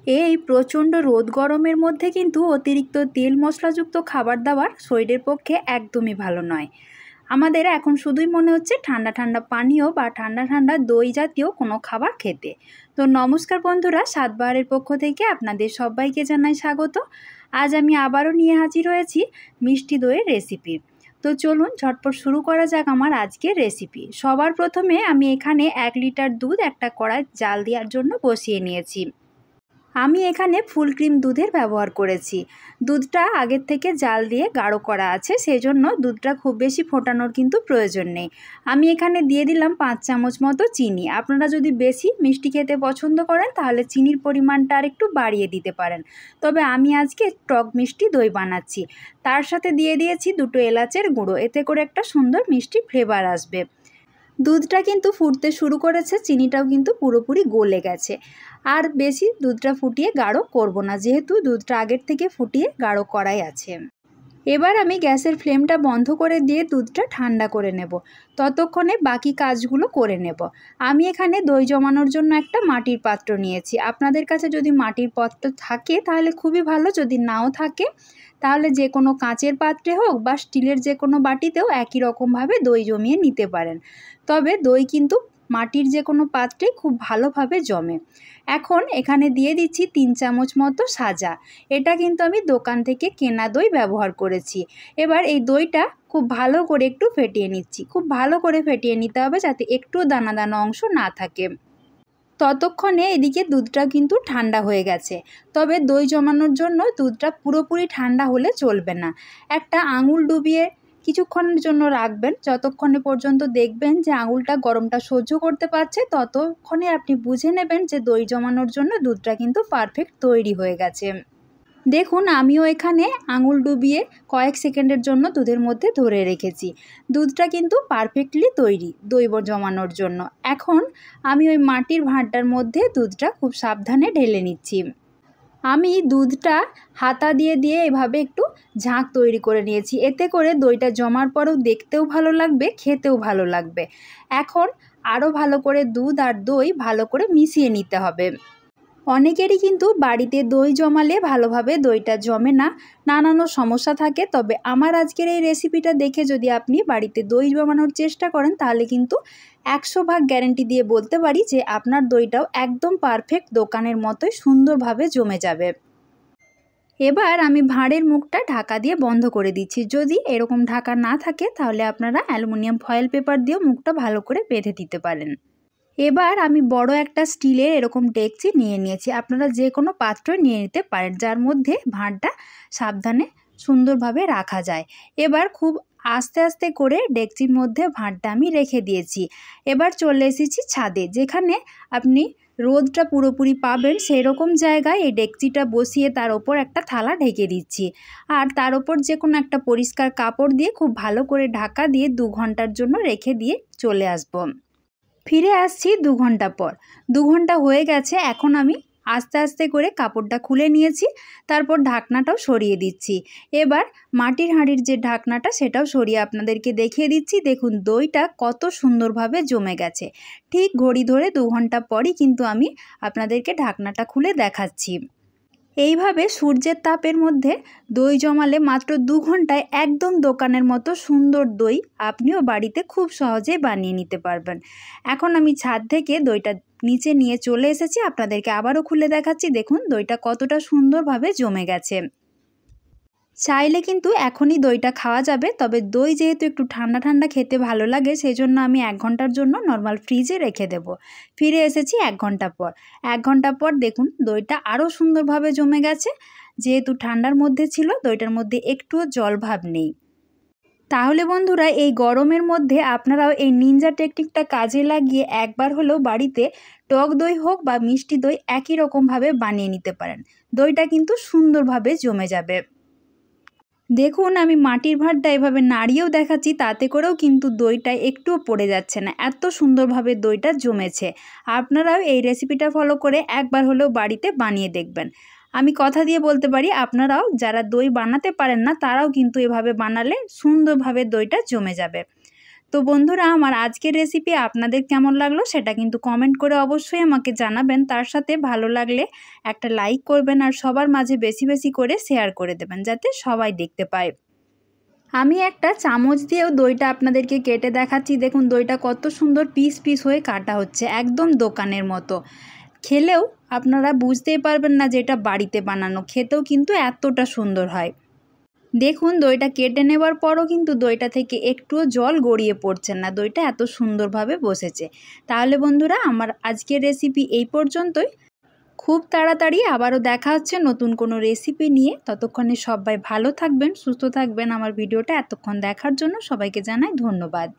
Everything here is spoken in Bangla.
এই প্রচণ্ড রোদ গরমের মধ্যে কিন্তু অতিরিক্ত তেল মশলাযুক্ত খাবার দাবার শরীরের পক্ষে একদমই ভালো নয়। আমাদের এখন শুধুই মনে হচ্ছে ঠান্ডা ঠান্ডা পানীয় বা ঠান্ডা ঠান্ডা দই জাতীয় কোনো খাবার খেতে। তো নমস্কার বন্ধুরা, স্বাদবাহারের পক্ষ থেকে আপনাদের সবাইকে জানাই স্বাগত। আজ আমি আবারও নিয়ে হাজির হয়েছি মিষ্টি দইয়ের রেসিপি। তো চলুন ঝটপট শুরু করা যাক আমার আজকের রেসিপি। সবার প্রথমে আমি এখানে 1 লিটার দুধ একটা কড়াই জাল দেওয়ার জন্য বসিয়ে নিয়েছি। আমি এখানে ফুল ক্রিম দুধের ব্যবহার করেছি। দুধটা আগের থেকে জাল দিয়ে গাঢ় করা আছে, সেই জন্য দুধটা খুব বেশি ফোটানোর কিন্তু প্রয়োজন নেই। আমি এখানে দিয়ে দিলাম 5 চামচ মতো চিনি। আপনারা যদি বেশি মিষ্টি খেতে পছন্দ করেন তাহলে চিনির পরিমাণটা আর একটু বাড়িয়ে দিতে পারেন। তবে আমি আজকে টক মিষ্টি দই বানাচ্ছি। তার সাথে দিয়ে দিয়েছি 2 এলাচের গুঁড়ো, এতে করে একটা সুন্দর মিষ্টি ফ্লেভার আসবে। দুধটা কিন্তু ফুটতে শুরু করেছে, চিনিটাও কিন্তু পুরোপুরি গলে গেছে। আর বেশি দুধটা ফুটিয়ে গাঢ় করব না, যেহেতু দুধটা আগের থেকে ফুটিয়ে গাঢ় করাই আছে। এবার আমি গ্যাসের ফ্লেমটা বন্ধ করে দিয়ে দুধটা ঠান্ডা করে নেব। ততক্ষণে বাকি কাজগুলো করে নেব। আমি এখানে দই জমানোর জন্য একটা মাটির পাত্র নিয়েছি। আপনাদের কাছে যদি মাটির পাত্র থাকে তাহলে খুবই ভালো, যদি নাও থাকে তাহলে যে কোনো কাঁচের পাত্রে হোক বা স্টিলের যে কোনো বাটিতেও একই রকমভাবে দই জমিয়ে নিতে পারেন। তবে দই কিন্তু মাটির যে কোনো পাত্রেই খুব ভালোভাবে জমে। এখন এখানে দিয়ে দিচ্ছি 3 চামচ মতো সাজা। এটা কিন্তু আমি দোকান থেকে কেনা দই ব্যবহার করেছি। এবার এই দইটা খুব ভালো করে একটু ফেটিয়ে নিচ্ছি। খুব ভালো করে ফেটিয়ে নিতে হবে যাতে একটু দানা দানা অংশ না থাকে। ততক্ষণে এদিকে দুধটা কিন্তু ঠান্ডা হয়ে গেছে। তবে দই জমানোর জন্য দুধটা পুরোপুরি ঠান্ডা হলে চলবে না। একটা আঙুল ডুবিয়ে কিছুক্ষণের জন্য রাখবেন। যতক্ষণে পর্যন্ত দেখবেন যে আঙুলটা গরমটা সহ্য করতে পারছে, ততক্ষণে আপনি বুঝে নেবেন যে দই জমানোর জন্য দুধটা কিন্তু পারফেক্ট তৈরি হয়ে গেছে। দেখুন, আমিও এখানে আঙুল ডুবিয়ে কয়েক সেকেন্ডের জন্য দুধের মধ্যে ধরে রেখেছি। দুধটা কিন্তু পারফেক্টলি তৈরি দই জমানোর জন্য। এখন আমি ওই মাটির ভাঁড়টার মধ্যে দুধটা খুব সাবধানে ঢেলে নিচ্ছি। আমি দুধটা হাতা দিয়ে দিয়ে এভাবে একটু ঝাঁক তৈরি করে নিয়েছি। এতে করে দইটা জমার পরেও দেখতেও ভালো লাগবে, খেতেও ভালো লাগবে। এখন আরও ভালো করে দুধ আর দই ভালো করে মিশিয়ে নিতে হবে। অনেকেরই কিন্তু বাড়িতে দই জমালে ভালোভাবে দইটা জমে না, নানান সমস্যা থাকে। তবে আমার আজকের এই রেসিপিটা দেখে যদি আপনি বাড়িতে দই জমানোর চেষ্টা করেন তাহলে কিন্তু 100 ভাগ গ্যারেন্টি দিয়ে বলতে পারি যে আপনার দইটাও একদম পারফেক্ট দোকানের মতোই সুন্দরভাবে জমে যাবে। এবার আমি ভাঁড়ের মুখটা ঢাকা দিয়ে বন্ধ করে দিচ্ছি। যদি এরকম ঢাকা না থাকে তাহলে আপনারা অ্যালুমিনিয়াম ফয়েল পেপার দিয়েও মুখটা ভালো করে বেঁধে দিতে পারেন। এবার আমি বড় একটা স্টিলের এরকম ডেকচি নিয়ে নিয়েছি। আপনারা যে কোনো পাত্র নিয়ে নিতে পারেন যার মধ্যে ভাঁড়টা সাবধানে সুন্দরভাবে রাখা যায়। এবার খুব আস্তে আস্তে করে ডেকচির মধ্যে ভাঁড়টা আমি রেখে দিয়েছি। এবার চলে এসেছি ছাদে, যেখানে আপনি রোদটা পুরোপুরি পাবেন সেই রকম জায়গায় এই ডেকচিটা বসিয়ে তার ওপর একটা থালা ঢেকে দিচ্ছি। আর তার ওপর যে কোনো একটা পরিষ্কার কাপড় দিয়ে খুব ভালো করে ঢাকা দিয়ে 2 ঘন্টার জন্য রেখে দিয়ে চলে আসবো। ফিরে আসছি 2 ঘন্টা পর। 2 ঘন্টা হয়ে গেছে। এখন আমি আস্তে আস্তে করে কাপড়টা খুলে নিয়েছি, তারপর ঢাকনাটাও সরিয়ে দিচ্ছি। এবার মাটির হাঁড়ির যে ঢাকনাটা সেটাও সরিয়ে আপনাদেরকে দেখিয়ে দিচ্ছি। দেখুন দইটা কত সুন্দরভাবে জমে গেছে। ঠিক ঘড়ি ধরে 2 ঘন্টা পরই কিন্তু আমি আপনাদেরকে ঢাকনাটা খুলে দেখাচ্ছি। এইভাবে সূর্যের তাপের মধ্যে দই জমালে মাত্র 2 ঘন্টায় একদম দোকানের মতো সুন্দর দই আপনিও বাড়িতে খুব সহজেই বানিয়ে নিতে পারবেন। এখন আমি ছাদ থেকে দইটা নিচে নিয়ে চলে এসেছি, আপনাদেরকে আবারও খুলে দেখাচ্ছি। দেখুন দইটা কতটা সুন্দরভাবে জমে গেছে। চাইলে কিন্তু এখনই দইটা খাওয়া যাবে, তবে দই যেহেতু একটু ঠান্ডা ঠান্ডা খেতে ভালো লাগে সেই জন্য আমি 1 ঘন্টার জন্য নর্মাল ফ্রিজে রেখে দেব। ফিরে এসেছি 1 ঘন্টা পর। 1 ঘন্টা পর দেখুন দইটা আরও সুন্দরভাবে জমে গেছে। যেহেতু ঠান্ডার মধ্যে ছিল, দইটার মধ্যে একটুও জল ভাব নেই। তাহলে বন্ধুরা, এই গরমের মধ্যে আপনারাও এই নিনজা টেকনিকটা কাজে লাগিয়ে একবার হলেও বাড়িতে টক দই হোক বা মিষ্টি দই একই রকমভাবে বানিয়ে নিতে পারেন। দইটা কিন্তু সুন্দরভাবে জমে যাবে। দেখুন আমি মাটির ভাঁড়টা এভাবে নাড়িয়েও দেখাচ্ছি, তাতে করেও কিন্তু দইটা একটুও পড়ে যাচ্ছে না। এত সুন্দরভাবে দইটা জমেছে। আপনারাও এই রেসিপিটা ফলো করে একবার হলেও বাড়িতে বানিয়ে দেখবেন। আমি কথা দিয়ে বলতে পারি আপনারাও যারা দই বানাতে পারেন না তারাও কিন্তু এভাবে বানালে সুন্দরভাবে দইটা জমে যাবে। তো বন্ধুরা, আমার আজকের রেসিপি আপনাদের কেমন লাগলো সেটা কিন্তু কমেন্ট করে অবশ্যই আমাকে জানাবেন। তার সাথে ভালো লাগলে একটা লাইক করবেন আর সবার মাঝে বেশি বেশি করে শেয়ার করে দেবেন যাতে সবাই দেখতে পায়। আমি একটা চামচ দিয়েও দইটা আপনাদেরকে কেটে দেখাচ্ছি। দেখুন দইটা কত সুন্দর পিস পিস হয়ে কাটা হচ্ছে, একদম দোকানের মতো। খেলেও আপনারা বুঝতেই পারবেন না যে এটা বাড়িতে বানানো, খেতেও কিন্তু এতটা সুন্দর হয়। দেখুন দইটা কেটে নেবার পরও কিন্তু দইটা থেকে একটুও জল গড়িয়ে পড়ছে না, দইটা এত সুন্দরভাবে বসেছে। তাহলে বন্ধুরা, আমার আজকের রেসিপি এই পর্যন্তই। খুব তাড়াতাড়ি আবারও দেখা হচ্ছে নতুন কোনো রেসিপি নিয়ে। ততক্ষণে সবাই ভালো থাকবেন, সুস্থ থাকবেন। আমার ভিডিওটা এতক্ষণ দেখার জন্য সবাইকে জানাই ধন্যবাদ।